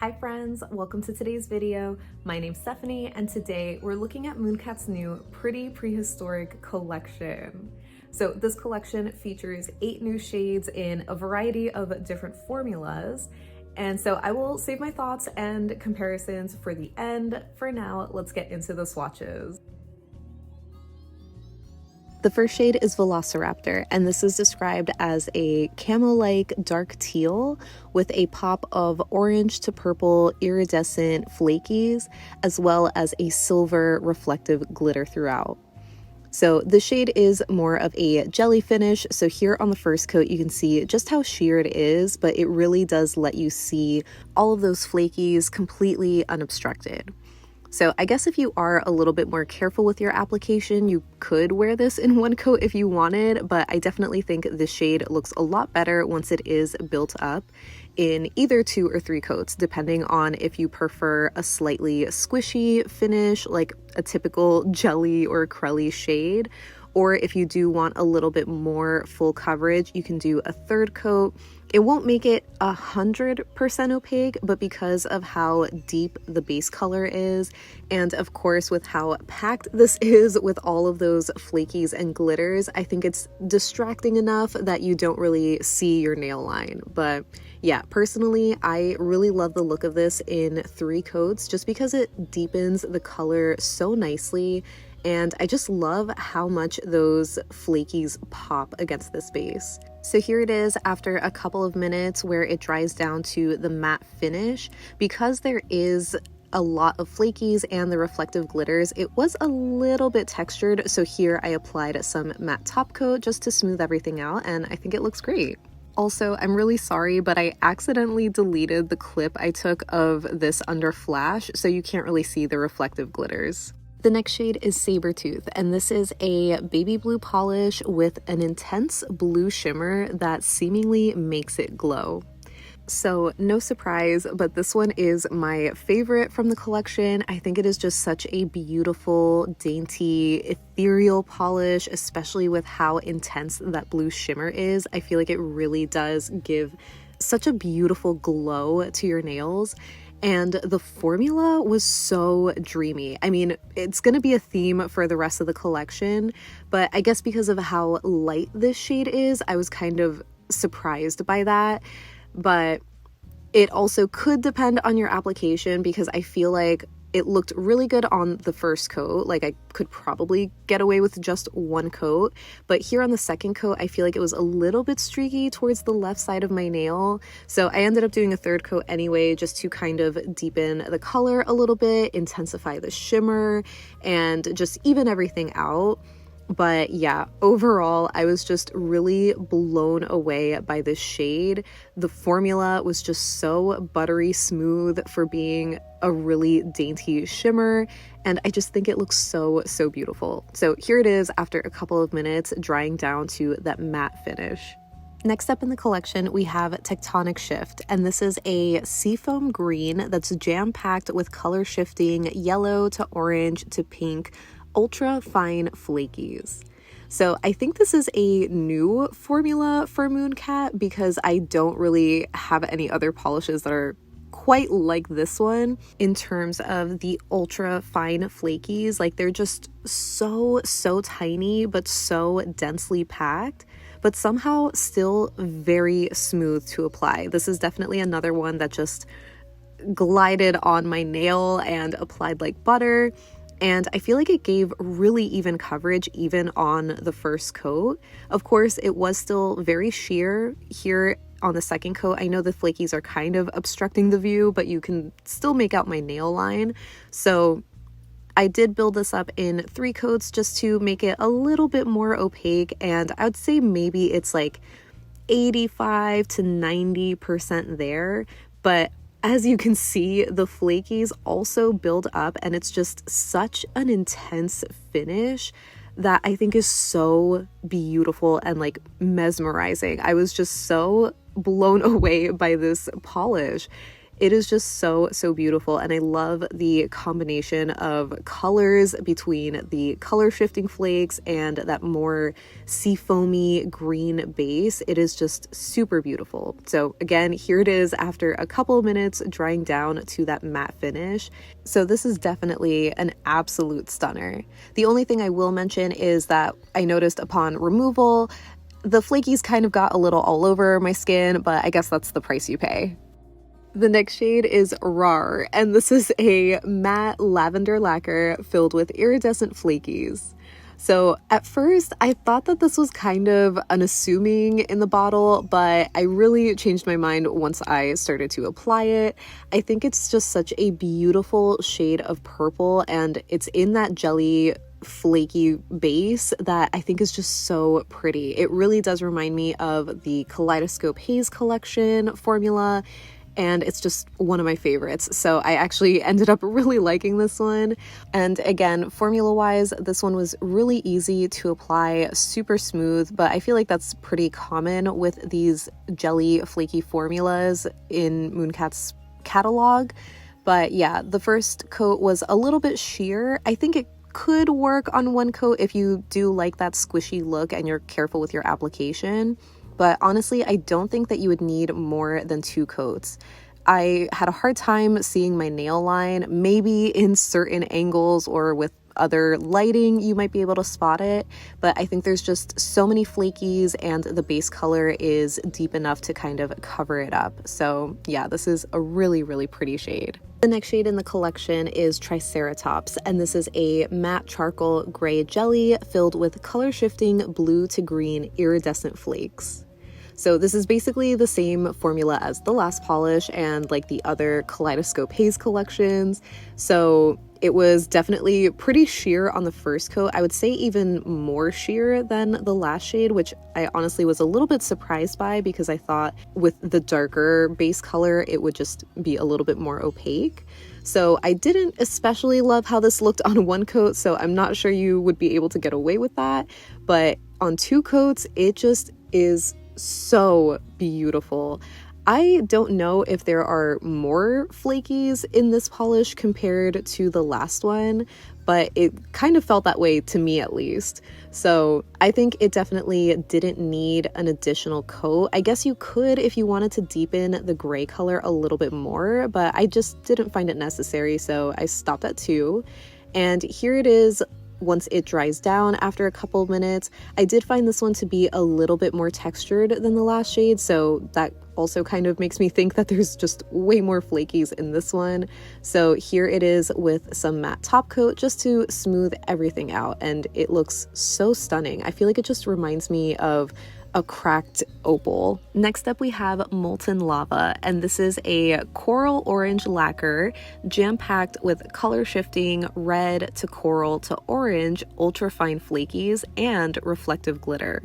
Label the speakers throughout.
Speaker 1: Hi friends, welcome to today's video. My name's Stephanie and today we're looking at Mooncat's new Pretty Prehistoric collection. So this collection features 8 new shades in a variety of different formulas. And so I will save my thoughts and comparisons for the end. For now, let's get into the swatches. The first shade is Velociraptor, and this is described as a camo-like dark teal with a pop of orange to purple iridescent flakies, as well as a silver reflective glitter throughout. So the shade is more of a jelly finish, so here on the first coat you can see just how sheer it is, but it really does let you see all of those flakies completely unobstructed. So I guess if you are a little bit more careful with your application, you could wear this in one coat if you wanted, but I definitely think this shade looks a lot better once it is built up in either 2 or 3 coats, depending on if you prefer a slightly squishy finish, like a typical jelly or crelly shade, or if you do want a little bit more full coverage, you can do a 3rd coat. It won't make it 100% opaque, but because of how deep the base color is, and of course with how packed this is with all of those flakies and glitters, I think it's distracting enough that you don't really see your nail line. But yeah, personally, I really love the look of this in 3 coats just because it deepens the color so nicely. And I just love how much those flakies pop against this base. So here it is after a couple of minutes where it dries down to the matte finish. Because there is a lot of flakies and the reflective glitters, it was a little bit textured. So here I applied some matte top coat just to smooth everything out, and I think it looks great. Also, I'm really sorry, but I accidentally deleted the clip I took of this under flash, so you can't really see the reflective glitters. The next shade is Sabertooth, and this is a baby blue polish with an intense blue shimmer that seemingly makes it glow. So no surprise, but this one is my favorite from the collection. I think it is just such a beautiful, dainty, ethereal polish, especially with how intense that blue shimmer is. I feel like it really does give such a beautiful glow to your nails. And the formula was so dreamy. I mean, it's going to be a theme for the rest of the collection, but I guess because of how light this shade is, I was kind of surprised by that. But it also could depend on your application because I feel like it looked really good on the first coat. Like I could probably get away with just 1 coat, but here on the 2nd coat, I feel like it was a little bit streaky towards the left side of my nail. So I ended up doing a 3rd coat anyway, just to kind of deepen the color a little bit, intensify the shimmer, and just even everything out. But yeah, overall, I was just really blown away by this shade. The formula was just so buttery smooth for being a really dainty shimmer, and I just think it looks so beautiful. So here it is after a couple of minutes drying down to that matte finish. Next up in the collection, we have Tectonic Shift, and this is a seafoam green that's jam-packed with color shifting yellow to orange to pink, ultra fine flakies. So I think this is a new formula for Mooncat because I don't really have any other polishes that are quite like this one in terms of the ultra fine flakies. Like they're just so tiny but so densely packed, but somehow still very smooth to apply. This is definitely another one that just glided on my nail and applied like butter. And I feel like it gave really even coverage even on the first coat. Of course, it was still very sheer here on the 2nd coat. I know the flakies are kind of obstructing the view, but you can still make out my nail line. So I did build this up in 3 coats just to make it a little bit more opaque. And I would say maybe it's like 85 to 90% there. But as you can see, the flakies also build up, and it's just such an intense finish that I think is so beautiful and like mesmerizing. I was just so blown away by this polish. It is just so beautiful, and I love the combination of colors between the color shifting flakes and that more seafoamy green base. It is just super beautiful. So again, here it is after a couple of minutes drying down to that matte finish. So this is definitely an absolute stunner. The only thing I will mention is that I noticed upon removal, the flakies kind of got a little all over my skin, but I guess that's the price you pay. The next shade is Raaawr, and this is a matte lavender lacquer filled with iridescent flakies. So at first I thought that this was kind of unassuming in the bottle, but I really changed my mind once I started to apply it. I think it's just such a beautiful shade of purple, and it's in that jelly flaky base that I think is just so pretty. It really does remind me of the Kaleidoscope Haze collection formula, and it's just one of my favorites. So I actually ended up really liking this one. And again, formula wise, this one was really easy to apply, super smooth, but I feel like that's pretty common with these jelly flaky formulas in Mooncat's catalog. But yeah, the first coat was a little bit sheer. I think it could work on one coat if you do like that squishy look and you're careful with your application. But honestly, I don't think that you would need more than 2 coats. I had a hard time seeing my nail line. Maybe in certain angles or with other lighting you might be able to spot it, but I think there's just so many flakies and the base color is deep enough to kind of cover it up. So yeah, this is a really pretty shade. The next shade in the collection is Triceratops, and this is a matte charcoal gray jelly filled with color shifting blue to green iridescent flakes. So this is basically the same formula as the last polish and like the other Kaleidoscope Haze collections. So it was definitely pretty sheer on the first coat. I would say even more sheer than the last shade, which I honestly was a little bit surprised by because I thought with the darker base color, it would just be a little bit more opaque. So I didn't especially love how this looked on one coat, so I'm not sure you would be able to get away with that. But on 2 coats, it just is so beautiful. I don't know if there are more flakies in this polish compared to the last one, but it kind of felt that way to me at least. So I think it definitely didn't need an additional coat. I guess you could if you wanted to deepen the gray color a little bit more, but I just didn't find it necessary, so I stopped at 2. And here it is once it dries down after a couple of minutes. I did find this one to be a little bit more textured than the last shade, so that also kind of makes me think that there's just way more flakies in this one. So here it is with some matte top coat just to smooth everything out, and it looks so stunning. I feel like it just reminds me of a cracked opal. Next up we have Molten Lava, and this is a coral orange lacquer jam-packed with color shifting red to coral to orange ultra fine flakies and reflective glitter.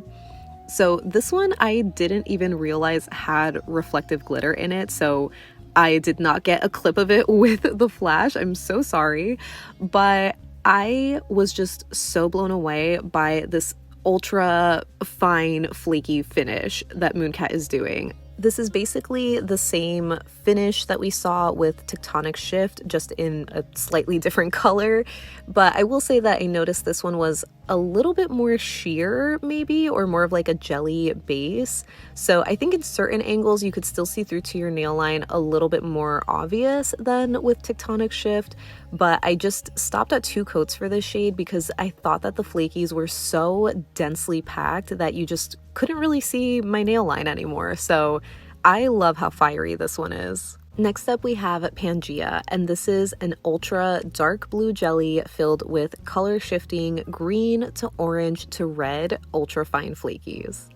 Speaker 1: So this one I didn't even realize had reflective glitter in it, so I did not get a clip of it with the flash. I'm so sorry, but I was just so blown away by this ultra fine flaky finish that Mooncat is doing. This is basically the same finish that we saw with Tectonic Shift, just in a slightly different color. But I will say that I noticed this one was a little bit more sheer maybe, or more of like a jelly base. So I think in certain angles you could still see through to your nail line a little bit more obvious than with Tectonic Shift. But I just stopped at 2 coats for this shade because I thought that the flakies were so densely packed that you just couldn't really see my nail line anymore. So I love how fiery this one is. Next up we have Pangea, and this is an ultra dark blue jelly filled with color shifting green to orange to red ultra fine flakies.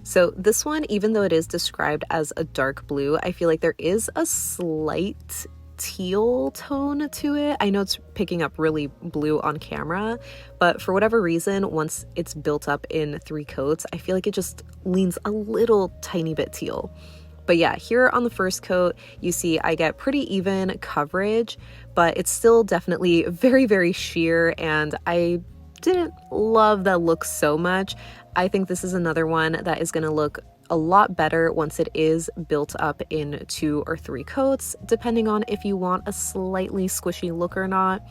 Speaker 1: So this one, even though it is described as a dark blue, I feel like there is a slight teal tone to it. I know it's picking up really blue on camera, but for whatever reason, once it's built up in 3 coats, I feel like it just leans a little tiny bit teal. But yeah, here on the first coat, you see I get pretty even coverage, but it's still definitely very sheer, and I didn't love that look so much. I think this is another one that is going to look a lot better once it is built up in 2 or 3 coats, depending on if you want a slightly squishy look or not.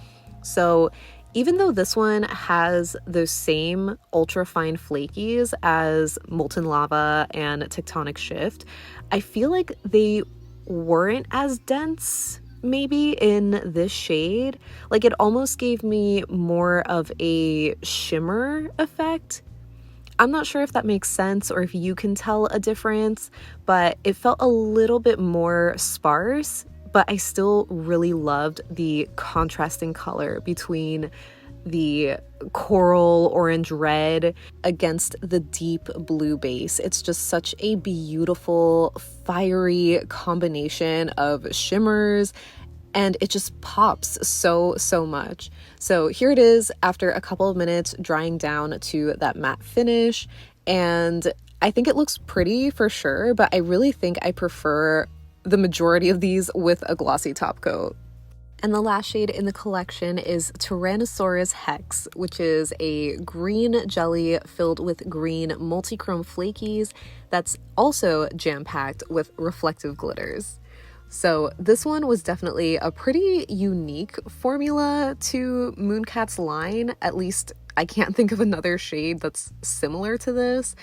Speaker 1: So even though this one has those same ultra fine flakies as Molten Lava and Tectonic Shift, I feel like they weren't as dense maybe in this shade. Like, it almost gave me more of a shimmer effect. I'm not sure if that makes sense or if you can tell a difference, but it felt a little bit more sparse, but I still really loved the contrasting color between the coral orange red against the deep blue base. It's just such a beautiful, fiery combination of shimmers, and it just pops so much. So here it is after a couple of minutes drying down to that matte finish, and I think it looks pretty for sure, but I really think I prefer the majority of these with a glossy top coat. And the last shade in the collection is Tyrannosaurus Hex, which is a green jelly filled with green multichrome flakies that's also jam-packed with reflective glitters. So this one was definitely a pretty unique formula to Mooncat's line. At least I can't think of another shade that's similar to this.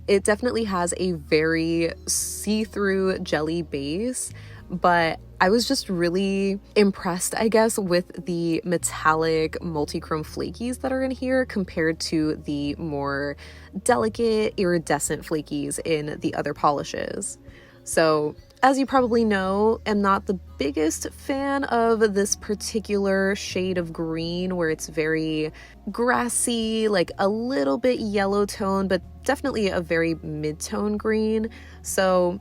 Speaker 1: It definitely has a very see-through jelly base, but I was just really impressed, I guess, with the metallic multichrome flakies that are in here compared to the more delicate iridescent flakies in the other polishes. So, as you probably know, I'm not the biggest fan of this particular shade of green where it's very grassy, like a little bit yellow tone, but definitely a very mid-tone green. So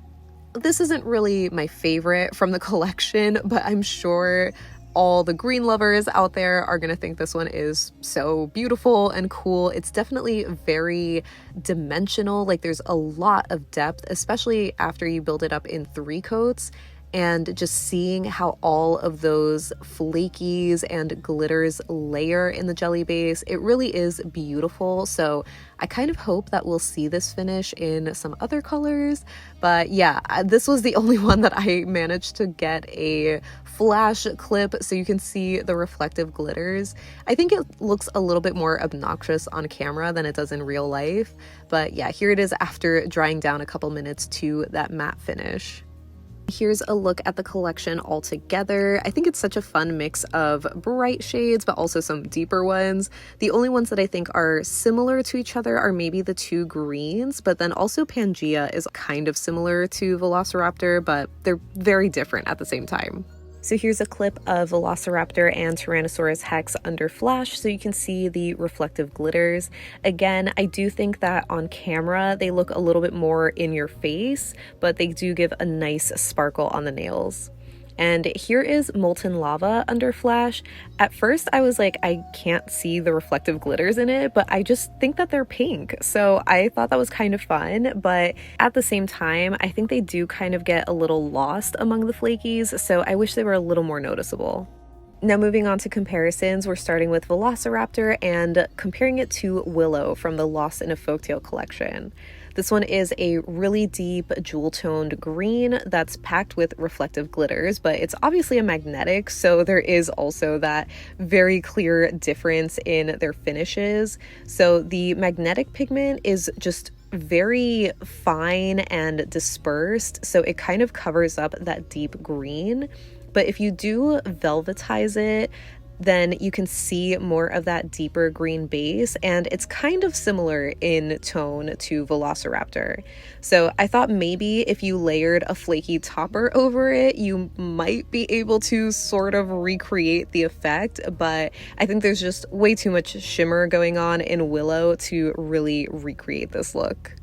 Speaker 1: this isn't really my favorite from the collection, but I'm sure all the green lovers out there are gonna think this one is so beautiful and cool. It's definitely very dimensional, like there's a lot of depth, especially after you build it up in 3 coats. And just seeing how all of those flakies and glitters layer in the jelly base, it really is beautiful. So I kind of hope that we'll see this finish in some other colors. But yeah, this was the only one that I managed to get a flash clip so you can see the reflective glitters. I think it looks a little bit more obnoxious on camera than it does in real life. But yeah, here it is after drying down a couple minutes to that matte finish. Here's a look at the collection all together. I think it's such a fun mix of bright shades, but also some deeper ones. The only ones that I think are similar to each other are maybe the 2 greens, but then also Pangea is kind of similar to Velociraptor, but they're very different at the same time. So here's a clip of Velociraptor and Tyrannosaurus Hex under flash so you can see the reflective glitters. Again, I do think that on camera they look a little bit more in your face, but they do give a nice sparkle on the nails. And here is Molten Lava under flash. At first I was like, I can't see the reflective glitters in it, but I just think that they're pink. So I thought that was kind of fun, but at the same time, I think they do kind of get a little lost among the flakies, so I wish they were a little more noticeable. Now moving on to comparisons, we're starting with Velociraptor and comparing it to Willow from the Lost in a Folktale collection. This one is a really deep jewel-toned green that's packed with reflective glitters, but it's obviously a magnetic, so there is also that very clear difference in their finishes. So the magnetic pigment is just very fine and dispersed, so it kind of covers up that deep green. But if you do velvetize it, then you can see more of that deeper green base, and it's kind of similar in tone to Velociraptor. So I thought maybe if you layered a flaky topper over it, you might be able to sort of recreate the effect, but I think there's just way too much shimmer going on in Willow to really recreate this look.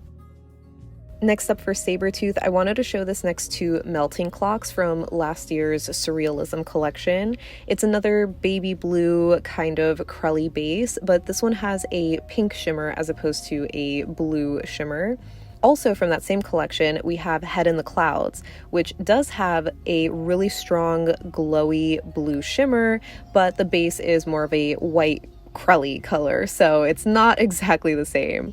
Speaker 1: Next up for Sabertooth, I wanted to show this next to Melting Clocks from last year's Surrealism collection. It's another baby blue kind of crelly base, but this one has a pink shimmer as opposed to a blue shimmer. Also from that same collection, we have Head in the Clouds, which does have a really strong glowy blue shimmer, but the base is more of a white crelly color, so it's not exactly the same.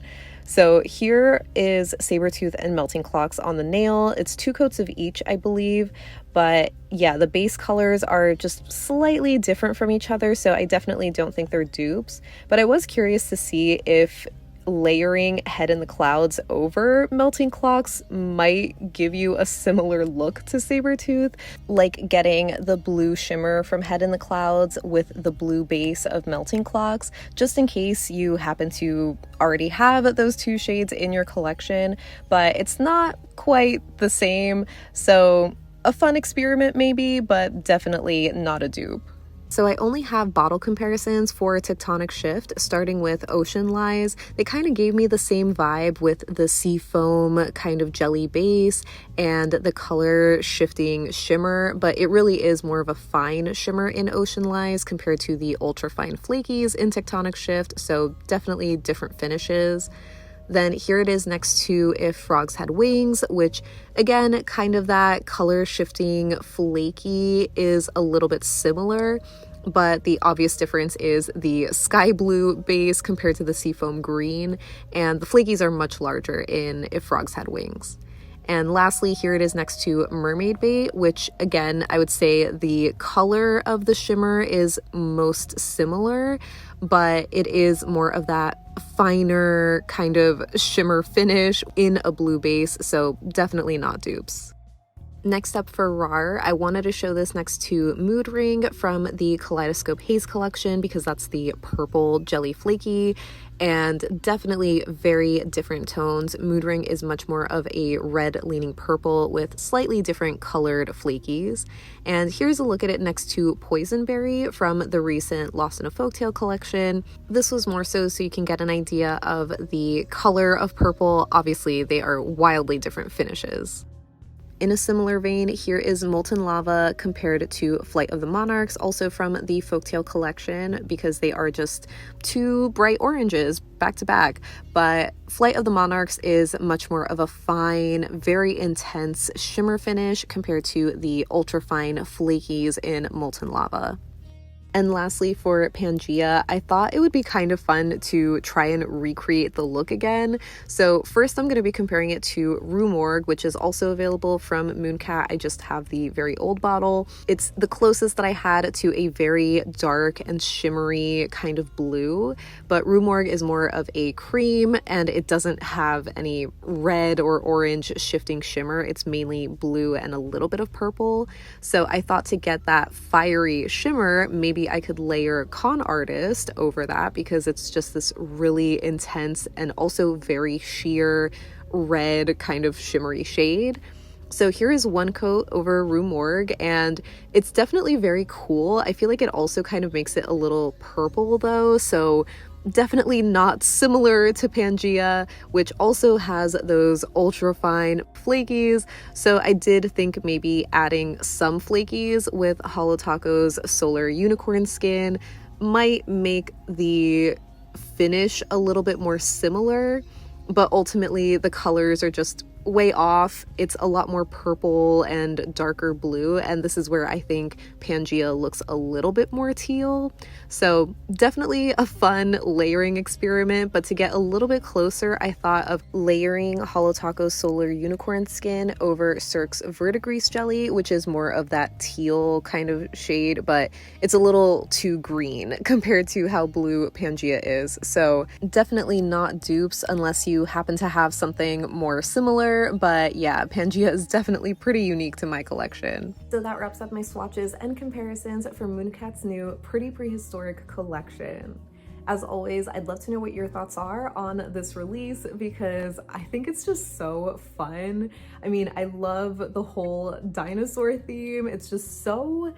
Speaker 1: So here is Sabertooth and Melting Clocks on the nail. It's 2 coats of each, I believe, but yeah, the base colors are just slightly different from each other, so I definitely don't think they're dupes. But I was curious to see if layering Head in the Clouds over Melting Clocks might give you a similar look to Sabertooth, like getting the blue shimmer from Head in the Clouds with the blue base of Melting Clocks, just in case you happen to already have those 2 shades in your collection, but it's not quite the same, so a fun experiment maybe, but definitely not a dupe. So I only have bottle comparisons for Tectonic Shift, starting with Ocean Lies. They kind of gave me the same vibe with the sea foam kind of jelly base and the color shifting shimmer, but it really is more of a fine shimmer in Ocean Lies compared to the ultra fine flakies in Tectonic Shift, so definitely different finishes. Then here it is next to If Frogs Had Wings, which again, kind of that color shifting flaky is a little bit similar, but the obvious difference is the sky blue base compared to the seafoam green, and the flakies are much larger in If Frogs Had Wings. And lastly, here it is next to Mermaid Bait, which again, I would say the color of the shimmer is most similar, but it is more of that finer kind of shimmer finish in a blue base, so definitely not dupes. Next up for Raaawr, I wanted to show this next to Mood Ring from the Kaleidoscope Haze collection because that's the purple jelly flaky, and definitely very different tones. Mood Ring is much more of a red leaning purple with slightly different colored flakies. And here's a look at it next to Poisonberry from the recent Lost in a Folktale collection. This was more so you can get an idea of the color of purple. Obviously, they are wildly different finishes. In a similar vein, here is Molten Lava compared to Flight of the Monarchs, also from the Folktale collection, because they are just 2 bright oranges back to back. But Flight of the Monarchs is much more of a fine, very intense shimmer finish compared to the ultra fine flakies in Molten Lava. And lastly, for Pangea, I thought it would be kind of fun to try and recreate the look again. So first I'm going to be comparing it to Raaawr, which is also available from Mooncat. I just have the very old bottle. It's the closest that I had to a very dark and shimmery kind of blue, but Raaawr is more of a cream and it doesn't have any red or orange shifting shimmer. It's mainly blue and a little bit of purple. So I thought to get that fiery shimmer, maybe I could layer Con Artist over that because it's just this really intense and also very sheer red kind of shimmery shade. So here is 1 coat over Morgue, and it's definitely very cool. I feel like it also kind of makes it a little purple though, so definitely not similar to Pangea, which also has those ultra fine flakies. So I did think maybe adding some flakies with Holo Taco's Solar Unicorn Skin might make the finish a little bit more similar, but ultimately the colors are just way off. It's a lot more purple and darker blue, and this is where I think Pangea looks a little bit more teal. So definitely a fun layering experiment, but to get a little bit closer, I thought of layering Holo Taco's Solar Unicorn Skin over Cirque's Verdigris Jelly, which is more of that teal kind of shade, but it's a little too green compared to how blue Pangea is. So definitely not dupes unless you happen to have something more similar. But yeah, Pangea is definitely pretty unique to my collection. So that wraps up my swatches and comparisons for Mooncat's new Pretty Prehistoric collection. As always, I'd love to know what your thoughts are on this release because I think it's just so fun. I mean, I love the whole dinosaur theme. It's just so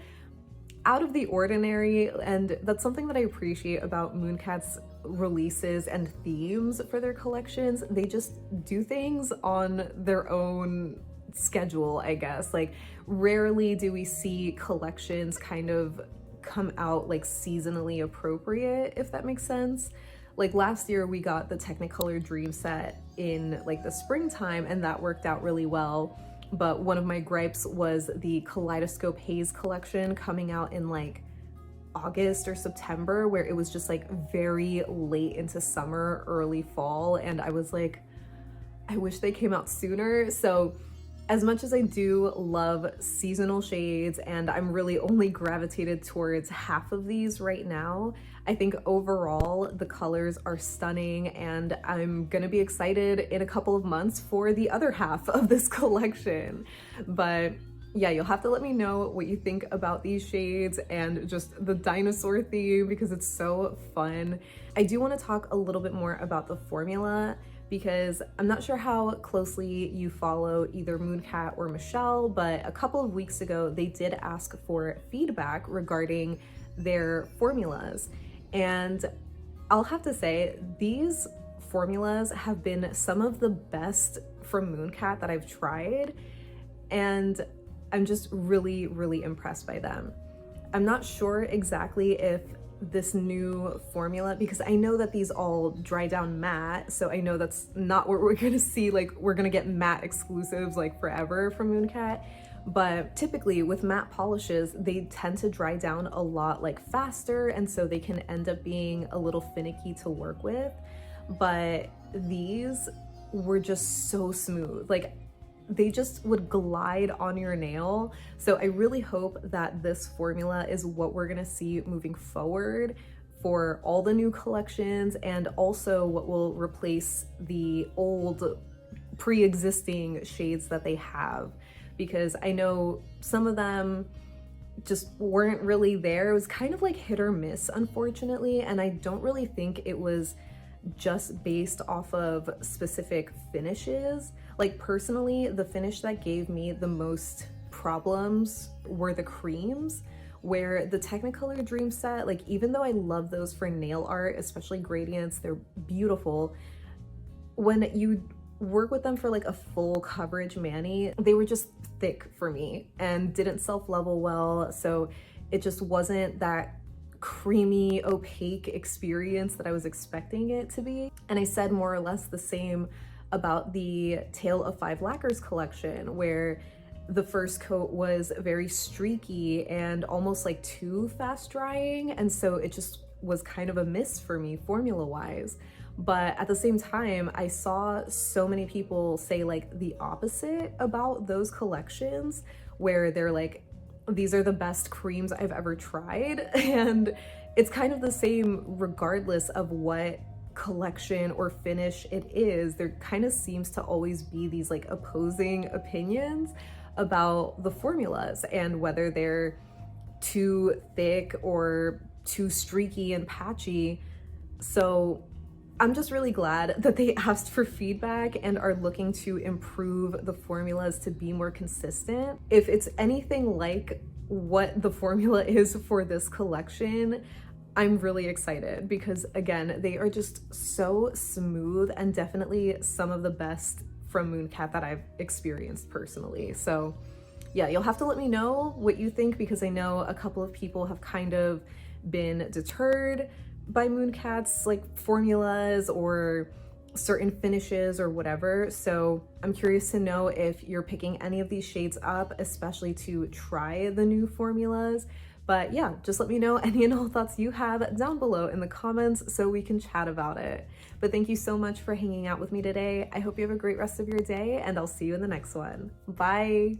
Speaker 1: out of the ordinary, and that's something that I appreciate about Mooncat's releases and themes for their collections. They just do things on their own schedule, I guess. Like, rarely do we see collections kind of come out like seasonally appropriate, if that makes sense. Like last year we got the Technicolor Dream set in like the springtime and that worked out really well. But one of my gripes was the Kaleidoscope Haze collection coming out in like August or September, where it was just like very late into summer, early fall, and I was like, I wish they came out sooner. So as much as I do love seasonal shades, and I'm really only gravitated towards half of these right now, I think overall the colors are stunning, and I'm gonna be excited in a couple of months for the other half of this collection. But yeah, you'll have to let me know what you think about these shades and just the dinosaur theme, because it's so fun. I do want to talk a little bit more about the formula, because I'm not sure how closely you follow either Mooncat or Michelle, but a couple of weeks ago they did ask for feedback regarding their formulas. And I'll have to say, these formulas have been some of the best from Mooncat that I've tried, and I'm just really, really impressed by them. I'm not sure exactly if this new formula, because I know that these all dry down matte, so I know that's not what we're gonna see, like we're gonna get matte exclusives like forever from Mooncat, but typically with matte polishes, they tend to dry down a lot like faster, and so they can end up being a little finicky to work with. But these were just so smooth, like they just would glide on your nail. So I really hope that this formula is what we're gonna see moving forward for all the new collections, and also what will replace the old pre-existing shades that they have, because I know some of them just weren't really there. It was kind of like hit or miss, unfortunately, and I don't really think it was just based off of specific finishes. Like personally, the finish that gave me the most problems were the creams, where the Technicolor Dream Set, like even though I love those for nail art, especially gradients, they're beautiful, when you work with them for like a full coverage mani, they were just thick for me and didn't self-level well, so it just wasn't that creamy, opaque experience that I was expecting it to be. And I said more or less the same about the Tale of Five Lacquers collection, where the first coat was very streaky and almost like too fast drying, and so it just was kind of a miss for me formula wise. But at the same time, I saw so many people say like the opposite about those collections, where they're like, these are the best creams I've ever tried. And it's kind of the same regardless of what collection or finish it is. There kind of seems to always be these like opposing opinions about the formulas and whether they're too thick or too streaky and patchy. So I'm just really glad that they asked for feedback and are looking to improve the formulas to be more consistent. If it's anything like what the formula is for this collection, I'm really excited, because again, they are just so smooth and definitely some of the best from Mooncat that I've experienced personally. So yeah, you'll have to let me know what you think, because I know a couple of people have kind of been deterred by Mooncat's like formulas or certain finishes or whatever. So I'm curious to know if you're picking any of these shades up, especially to try the new formulas. But yeah, just let me know any and all thoughts you have down below in the comments so we can chat about it. But thank you so much for hanging out with me today. I hope you have a great rest of your day, and I'll see you in the next one. Bye.